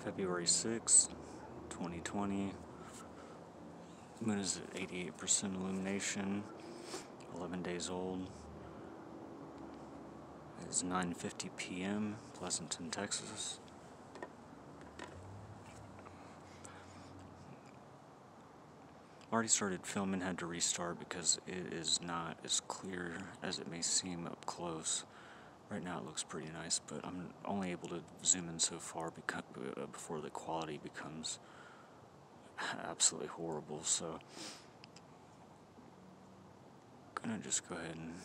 February 6th, 2020. Moon is at 88% illumination, 11 days old. It's 9:50 p.m., Pleasanton, Texas. Already started filming, had to restart because it is not as clear as it may seem up close. Right now it looks pretty nice, but I'm only able to zoom in so far before the quality becomes absolutely horrible. So I'm gonna just go ahead and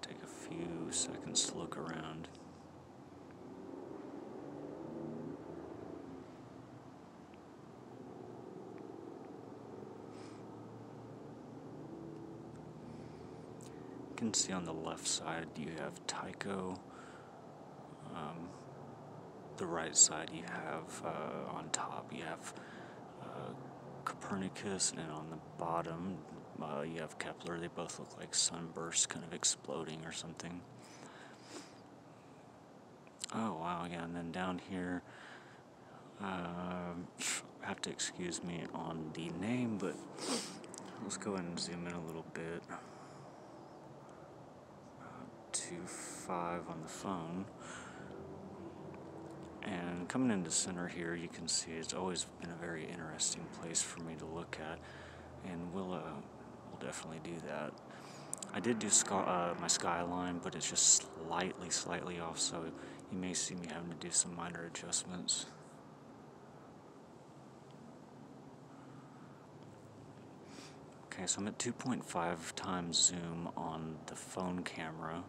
take a few seconds to look around. You can see on the left side you have Tycho. The right side you have, on top you have Copernicus, and on the bottom you have Kepler. They both look like sunbursts kind of exploding or something. Oh wow, yeah, and then down here, have to excuse me on the name, but let's go ahead and zoom in a little bit. 2.5 on the phone. And coming into center here, you can see it's always been a very interesting place for me to look at, and we'll definitely do that. I did do my skyline, but it's just slightly off, so you may see me having to do some minor adjustments. Okay, so I'm at 2.5 times zoom on the phone camera.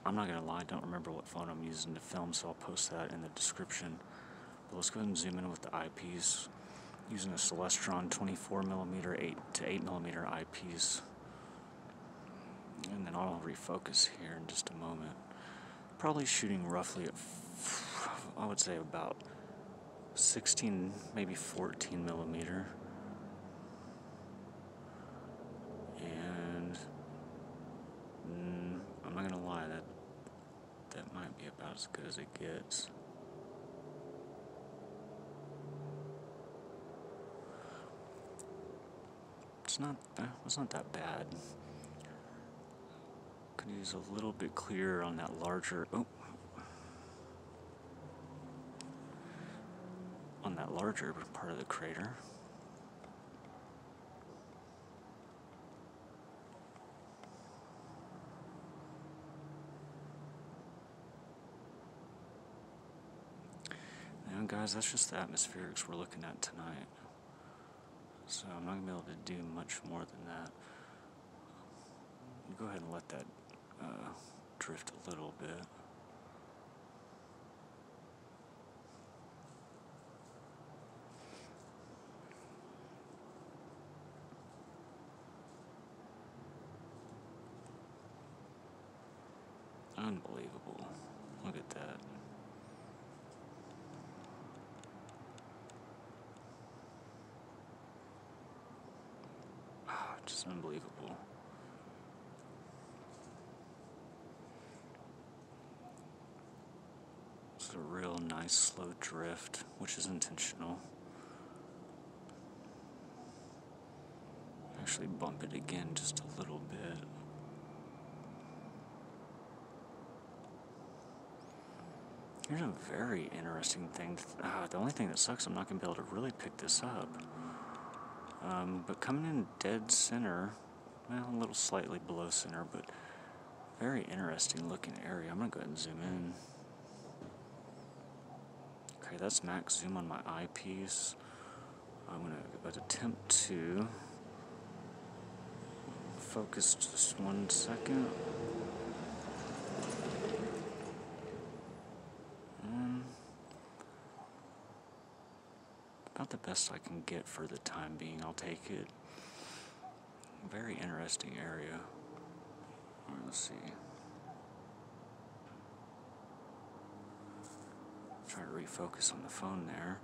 I'm not going to lie, I don't remember what phone I'm using to film, so I'll post that in the description. But let's go ahead and zoom in with the eyepiece, using a Celestron 24mm 8-8mm eyepiece. And then I'll refocus here in just a moment. Probably shooting roughly at, I would say about 16, maybe 14mm. And I'm not gonna lie, that might be about as good as it gets. It's not that bad. Could use a little bit clearer on that larger, on that larger part of the crater. Now guys, that's just the atmospherics we're looking at tonight. So I'm not going to be able to do much more than that. Go ahead and let that drift a little bit. Unbelievable. Look at that. Just unbelievable. It's a real nice slow drift, which is intentional. Actually bump it again just a little bit. Here's a very interesting thing. The only thing that sucks, I'm not going to be able to really pick this up. But coming in dead center, well, a little slightly below center, but very interesting looking area. I'm going to go ahead and zoom in. Okay, that's max zoom on my eyepiece. I'm going to attempt to focus just 1 second. About the best I can get for the time being. I'll take it. Very interesting area. All right, let's see. Try to refocus on the phone there.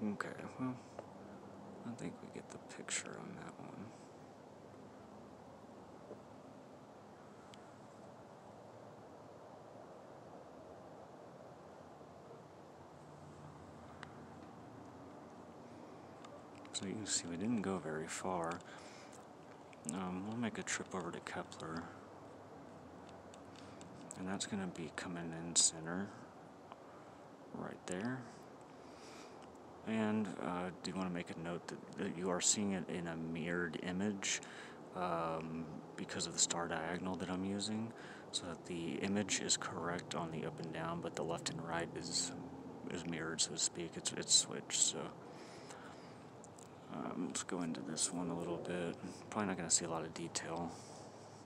Okay, well, I think we get the picture on that one. So you can see we didn't go very far. We'll make a trip over to Kepler. And that's going to be coming in center, right there. And do you want to make a note that you are seeing it in a mirrored image because of the star diagonal that I'm using, so that the image is correct on the up and down, but the left and right is mirrored, so to speak. It's switched. So let's go into this one a little bit. Probably not going to see a lot of detail.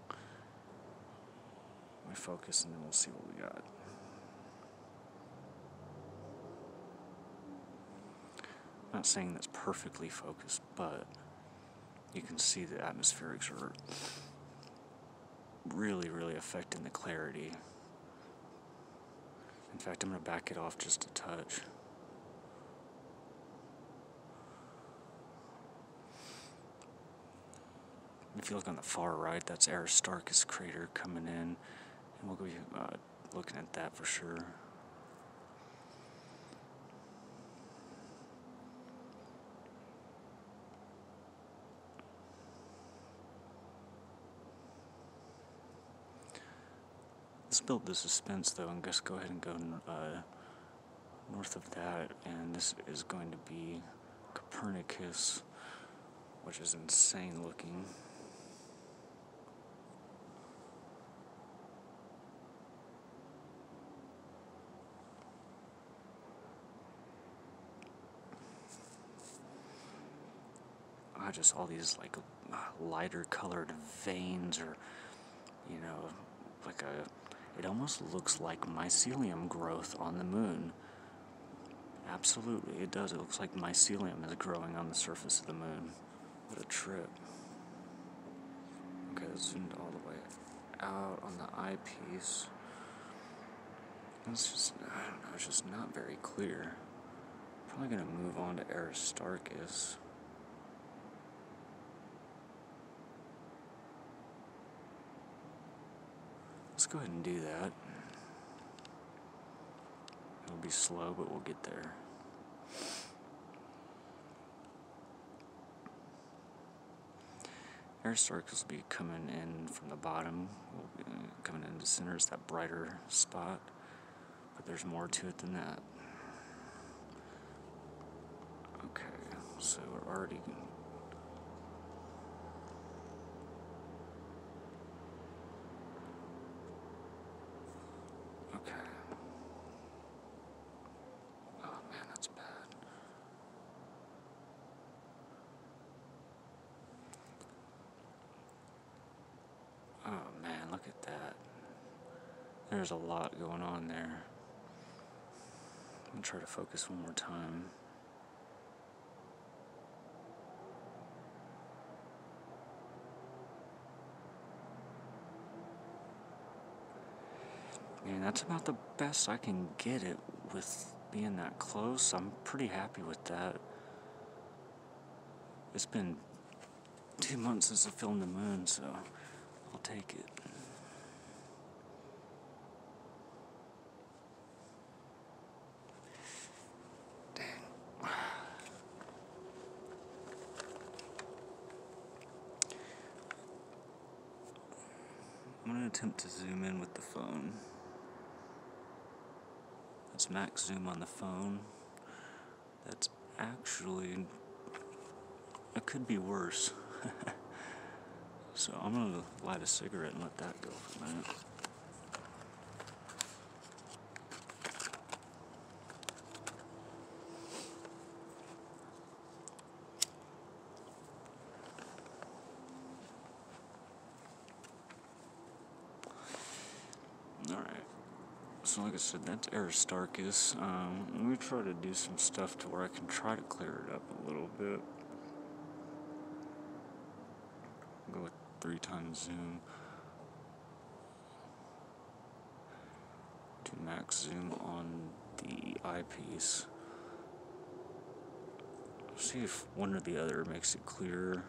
Let me focus, and then we'll see what we got. I'm not saying that's perfectly focused, but you can see the atmospherics are really, really affecting the clarity. In fact, I'm going to back it off just a touch. If you look on the far right, that's Aristarchus crater coming in, and we'll be looking at that for sure. Let's build the suspense though, and just go ahead and go north of that, and this is going to be Copernicus, which is insane looking. Just all these like lighter colored veins, or you know, like it almost looks like mycelium growth on the moon. Absolutely, it does. It looks like mycelium is growing on the surface of the moon. What a trip. Okay, that's zoomed all the way out on the eyepiece. It's just, I don't know, it's just not very clear. Probably gonna move on to Aristarchus. Let's go ahead and do that. It'll be slow, but we'll get there. Aristarchus will be coming in from the bottom. We'll be coming into center. It's that brighter spot, but there's more to it than that. Okay, so we're already... Okay. Oh man, that's bad. Oh man, look at that. There's a lot going on there. I'm gonna try to focus one more time. Man, that's about the best I can get it with being that close. I'm pretty happy with that. It's been 2 months since I filmed the moon, so I'll take it. Dang. I'm gonna attempt to zoom in with the phone. That's max zoom on the phone. That's actually... it could be worse. So I'm gonna light a cigarette and let that go for a minute. Alright. So like I said, that's Aristarchus. Let me try to do some stuff to where I can try to clear it up a little bit. Go with 3 times zoom. Do max zoom on the eyepiece. See if one or the other makes it clearer.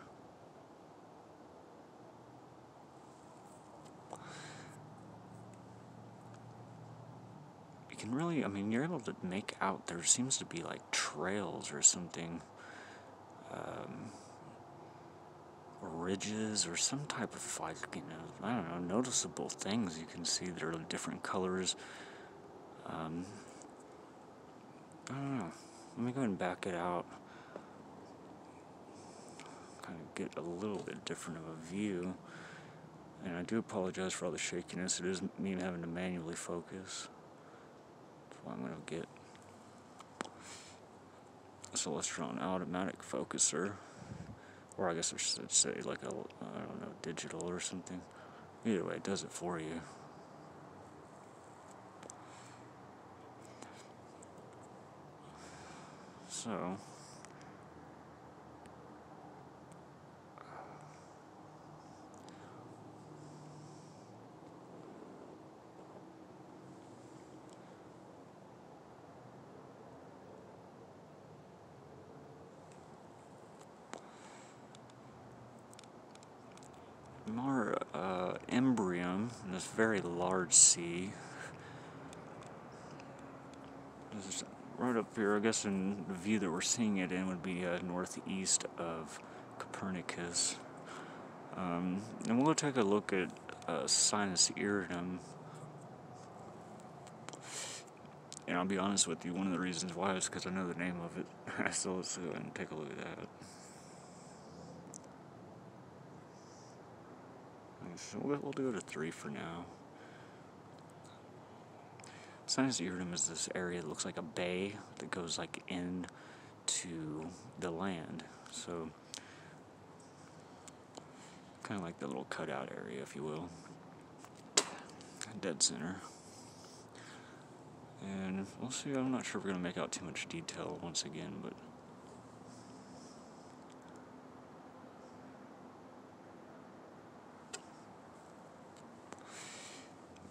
You can really, I mean, you're able to make out there seems to be like trails or something, or ridges or some type of, like, you know, I don't know, noticeable things you can see that are different colors. I don't know. Let me go ahead and back it out. Kind of get a little bit different of a view. And I do apologize for all the shakiness. It is me having to manually focus. That's why I'm going to get a Celestron automatic focuser. Or I guess I should say like a, I don't know, digital or something. Either way, it does it for you. So, more embryum in this very large sea. This is right up here, I guess, in the view that we're seeing it in would be northeast of Copernicus. And we'll take a look at sinus iridum. And I'll be honest with you, one of the reasons why is because I know the name of it. So let's go ahead and take a look at that. So we'll do it a 3 for now. Sinus iridum is this area that looks like a bay that goes like into the land. So kind of like the little cutout area, if you will. Dead center. And we'll see, I'm not sure if we're going to make out too much detail once again, but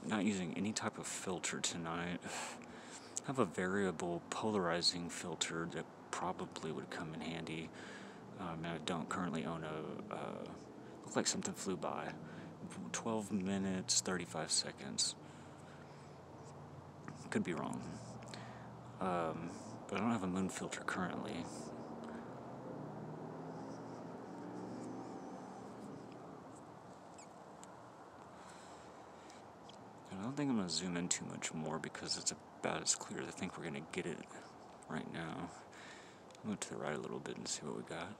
not using any type of filter tonight. I have a variable polarizing filter that probably would come in handy. And I don't currently own a, looked like something flew by. 12 minutes, 35 seconds. Could be wrong. But I don't have a moon filter currently. And I don't think I'm going to zoom in too much more because it's about as clear as I think we're going to get it right now. Move to the right a little bit and see what we got.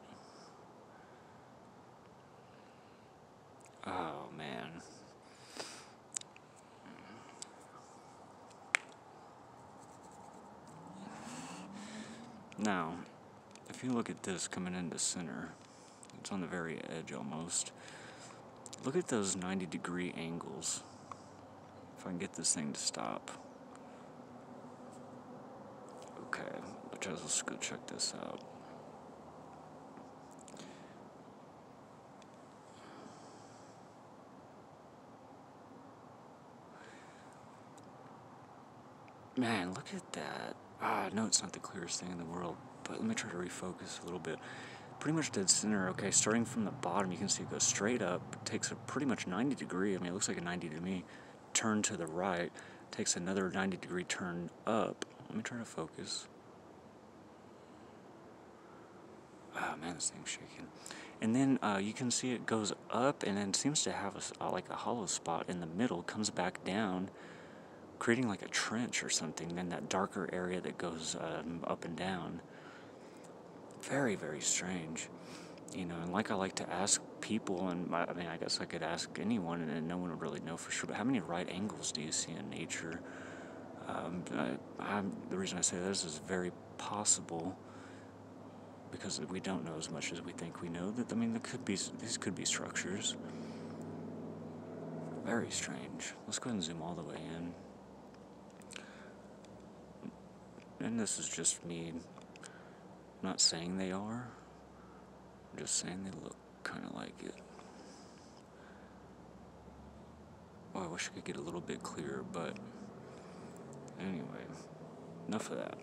Oh, man. Now, if you look at this coming into center, it's on the very edge almost. Look at those 90-degree angles. If I can get this thing to stop. Okay, let's go check this out. Man, look at that. I know it's not the clearest thing in the world, but let me try to refocus a little bit. Pretty much dead center, okay, starting from the bottom, you can see it goes straight up, takes a pretty much 90-degree, I mean, it looks like a 90 to me, turn to the right, takes another 90-degree turn up. Let me try to focus. Oh, man, this thing's shaking. And then you can see it goes up and then seems to have like a hollow spot in the middle, comes back down, creating like a trench or something, then that darker area that goes up and down. Very, very strange. You know, and like I like to ask people, and I mean, I guess I could ask anyone, and no one would really know for sure, but how many right angles do you see in nature? The reason I say this is very possible, because we don't know as much as we think we know. That, I mean, these could be structures. Very strange. Let's go ahead and zoom all the way in. And this is just me not saying they are, I'm just saying they look kind of like it. Oh, I wish I could get a little bit clearer, but anyway, enough of that.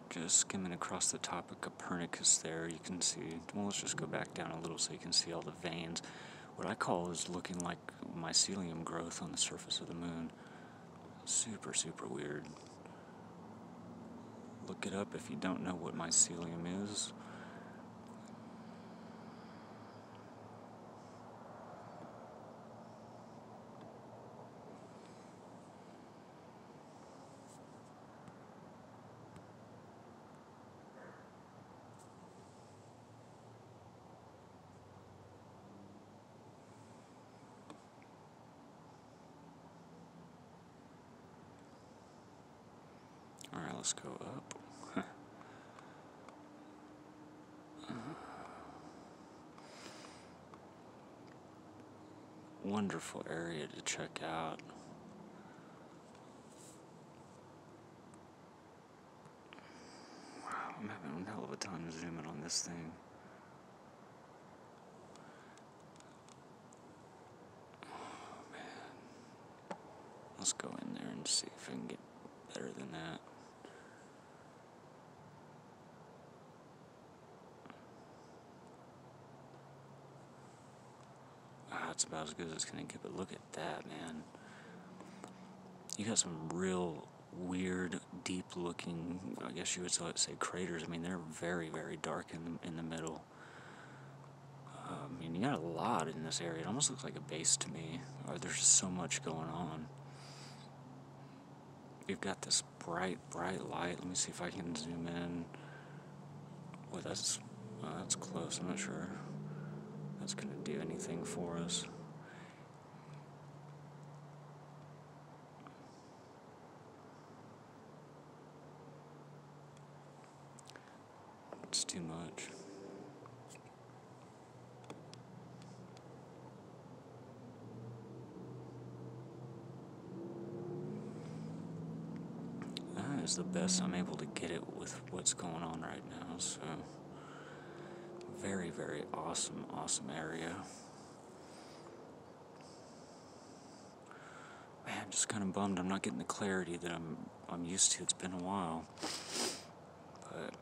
just skimming across the top of Copernicus there, you can see, well, let's just go back down a little so you can see all the veins. What I call is looking like mycelium growth on the surface of the moon. Super, super weird. Look it up if you don't know what mycelium is. Alright, let's go up. Wonderful area to check out. Wow, I'm having a hell of a time zooming on this thing. Oh, man. Let's go in there and see if I can get better than that. That's about as good as it's gonna get, but look at that, man. You got some real weird, deep-looking, I guess you would say craters. I mean, they're very, very dark in the middle. I mean, you got a lot in this area. It almost looks like a base to me. There's just so much going on. You've got this bright, bright light. Let me see if I can zoom in. Boy, that's close. I'm not sure that's gonna do anything for us. It's too much. That is the best I'm able to get it with what's going on right now, so very, very awesome, awesome area. Man, I'm just kind of bummed I'm not getting the clarity that I'm used to. It's been a while, but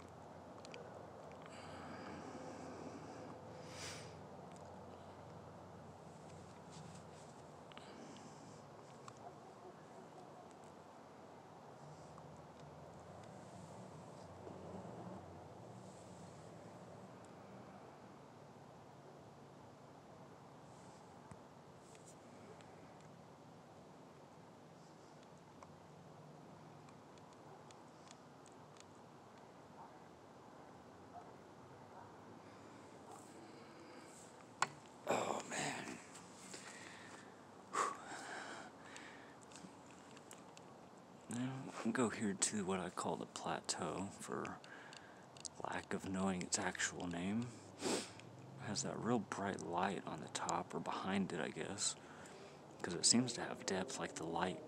oh man. Now I'll go here to what I call the plateau, for lack of knowing its actual name. It has that real bright light on the top, or behind it, I guess, because it seems to have depth, like the light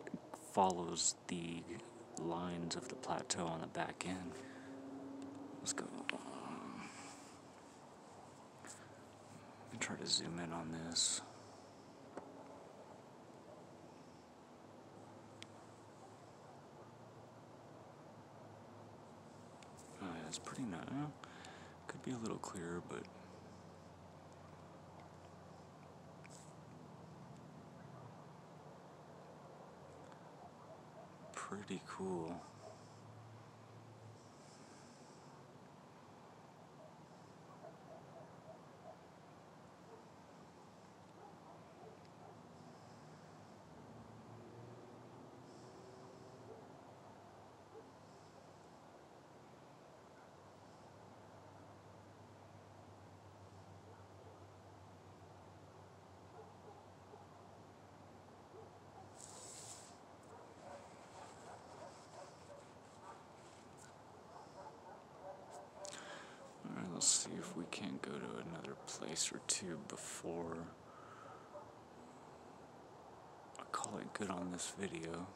follows the lines of the plateau on the back end. Let's go. Let me try to zoom in on this. Oh, yeah, it's pretty nice. Could be a little clearer, but pretty cool. Alright, let's see if we can't go to another place or two before I call it good on this video.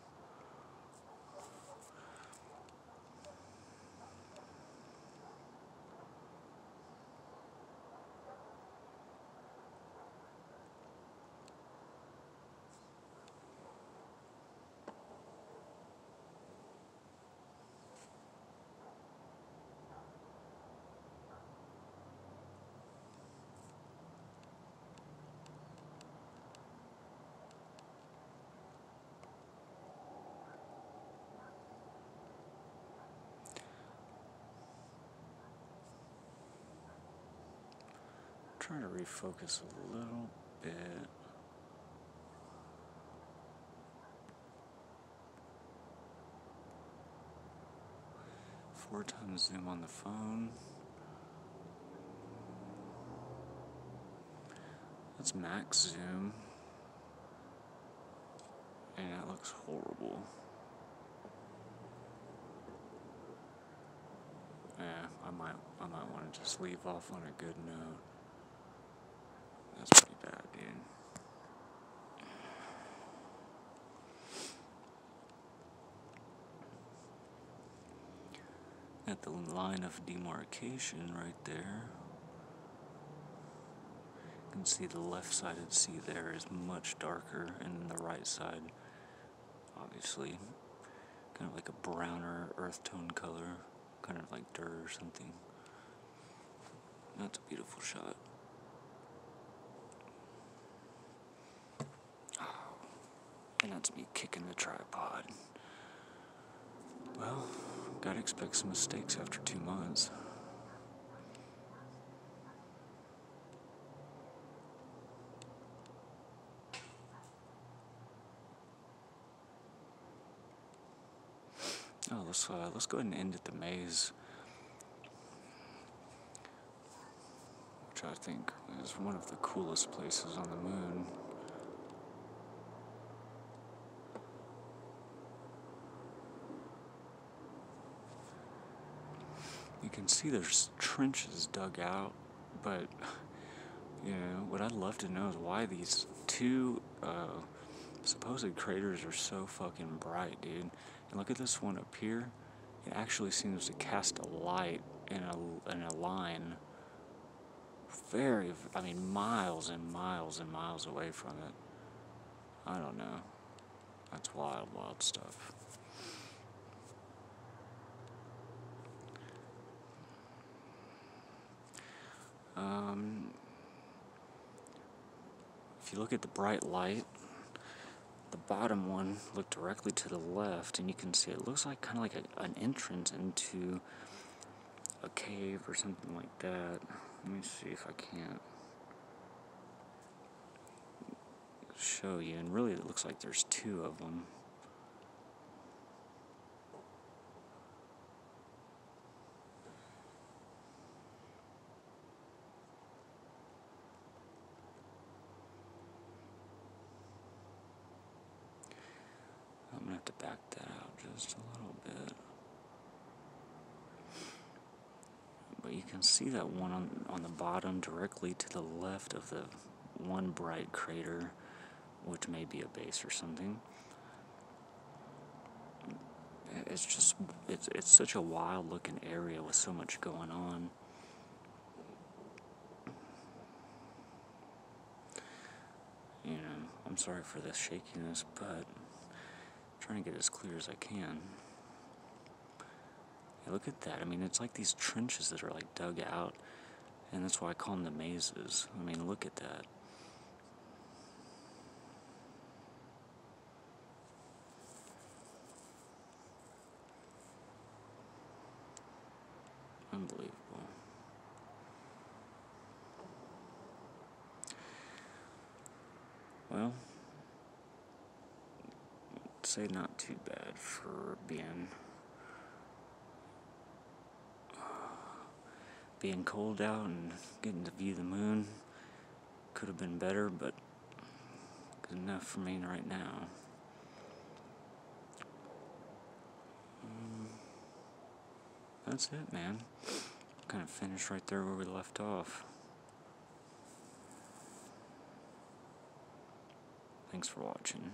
try to refocus a little bit. Four times zoom on the phone. That's max zoom. And that looks horrible. Yeah, I might want to just leave off on a good note. That's pretty bad, dude. At the line of demarcation right there. You can see the left-sided sea there is much darker, and then the right side, obviously, kind of like a browner earth tone color, kind of like dirt or something. That's a beautiful shot. And that's me kicking the tripod. Well, gotta expect some mistakes after 2 months. Oh, let's go ahead and end at the maze, which I think is one of the coolest places on the moon. You can see there's trenches dug out, but you know what I'd love to know is why these two supposed craters are so fucking bright, dude. And look at this one up here. It actually seems to cast a light in a line I mean, miles and miles and miles away from it. I don't know. That's wild, wild stuff. If you look at the bright light, the bottom one looked directly to the left, and you can see it looks like kind of like an entrance into a cave or something like that. Let me see if I can't show you, and really it looks like there's two of them. I'm gonna have to back that out just a little bit. But you can see that one on the bottom directly to the left of the one bright crater, which may be a base or something. It's just, it's such a wild looking area with so much going on. You know, I'm sorry for the shakiness, but I'm trying to get as clear as I can. Hey, look at that. I mean, it's like these trenches that are like dug out, and that's why I call them the mazes. I mean, look at that. Unbelievable. Well, I'd say not too bad for being cold out and getting to view the moon. Could have been better, but good enough for me right now. That's it, man. Kind of finished right there where we left off. Thanks for watching.